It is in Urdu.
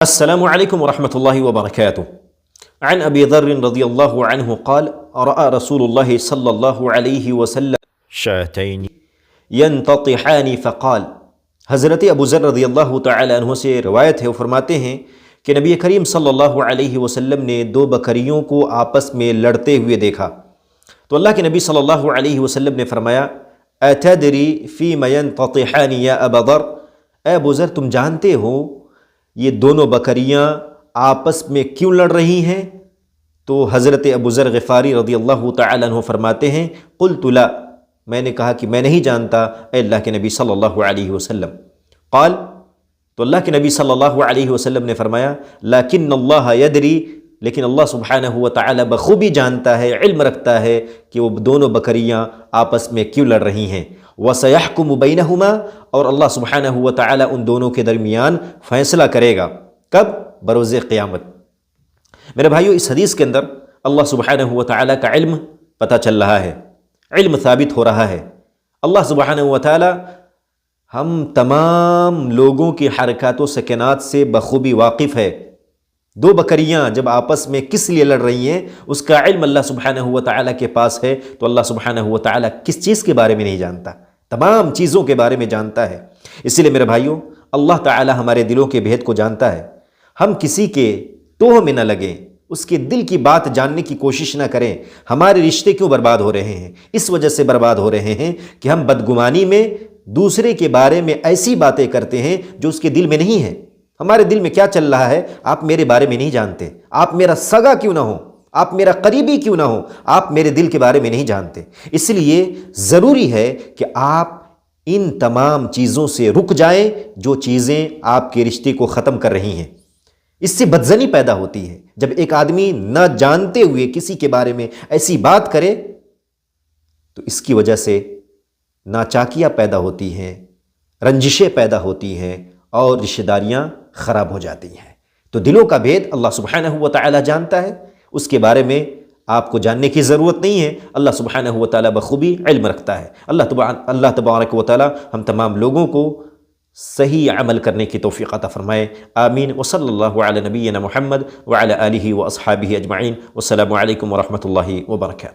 السلام عليكم ورحمة الله وبركاته. عن أبي ذر رضي الله عنه قال رأى رسول الله صلى الله عليه وسلم شاتين ينتطحان فقال. حضرت ابو ذر رضی اللہ تعالی عنہ سے روایت ہے، وہ فرماتے ہیں کہ نبی کریم صلی اللہ علیہ وسلم نے دو بکریوں کو آپس میں لڑتے ہوئے دیکھا تو اللہ کے نبی صلی اللہ علیہ وسلم نے فرمایا اتدری فیم ينتطحان یا ابا ذر، اے ابو ذر تم جانتے ہو یہ دونوں بکریاں آپس میں کیوں لڑ رہی ہیں؟ تو حضرت ابو ذر غفاری رضی اللہ تعالی عنہ فرماتے ہیں قلت لا، میں نے کہا کہ میں نہیں جانتا اے اللہ کے نبی صلی اللہ علیہ وسلم. قال، تو اللہ کے نبی صلی اللہ علیہ وسلم نے فرمایا لیکن اللہ یدری، لیکن اللہ سبحانہ و تعالی بخوبی جانتا ہے، علم رکھتا ہے کہ وہ دونوں بکریاں آپس میں کیوں لڑ رہی ہیں. وَسَيَحْكُمُ بَيْنَهُمَا، اور اللہ سبحانہ و تعالی ان دونوں کے درمیان فیصلہ کرے گا. کب؟ بروز قیامت. میرے بھائیو، اس حدیث کے اندر اللہ سبحانہ و تعالی کا علم پتہ چل رہا ہے، علم ثابت ہو رہا ہے. اللہ سبحانہ و تعالی ہم تمام لوگوں کی حرکات و سکنات سے بخوبی واقف ہے. دو بکریاں جب آپس میں کس لیے لڑ رہی ہیں اس کا علم اللہ سبحانہ و تعالی کے پاس ہے. تو اللہ سبحانہ و تعالی کس چیز کے بارے میں نہیں جانتا؟ تمام چیزوں کے بارے میں جانتا ہے. اسی لیے میرے بھائیوں، اللہ تعالی ہمارے دلوں کے بھید کو جانتا ہے. ہم کسی کے توہ میں نہ لگیں، اس کے دل کی بات جاننے کی کوشش نہ کریں. ہمارے رشتے کیوں برباد ہو رہے ہیں؟ اس وجہ سے برباد ہو رہے ہیں کہ ہم بدگمانی میں دوسرے کے بارے میں ایسی باتیں کرتے ہیں جو اس کے دل میں نہیں ہیں. ہمارے دل میں کیا چل رہا ہے آپ میرے بارے میں نہیں جانتے. آپ میرا سگا کیوں نہ ہو، آپ میرا قریبی کیوں نہ ہو، آپ میرے دل کے بارے میں نہیں جانتے. اس لیے ضروری ہے کہ آپ ان تمام چیزوں سے رک جائیں جو چیزیں آپ کے رشتے کو ختم کر رہی ہیں. اس سے بدزنی پیدا ہوتی ہے. جب ایک آدمی نہ جانتے ہوئے کسی کے بارے میں ایسی بات کرے تو اس کی وجہ سے ناچاکیاں پیدا ہوتی ہیں، رنجشیں پیدا ہوتی ہیں اور رشتہ داریاں خراب ہو جاتی ہیں. تو دلوں کا بھید اللہ سبحانہ و تعالی جانتا ہے، اس کے بارے میں آپ کو جاننے کی ضرورت نہیں ہے. اللہ سبحانہ و تعالی بخوبی علم رکھتا ہے. اللہ تبارک و تعالی ہم تمام لوگوں کو صحیح عمل کرنے کی توفیق عطا فرمائے. آمین. وصلی اللہ علی نبینا محمد وعلی آلہ واصحابہ اجمعین. والسلام علیکم ورحمۃ اللہ وبرکاتہ.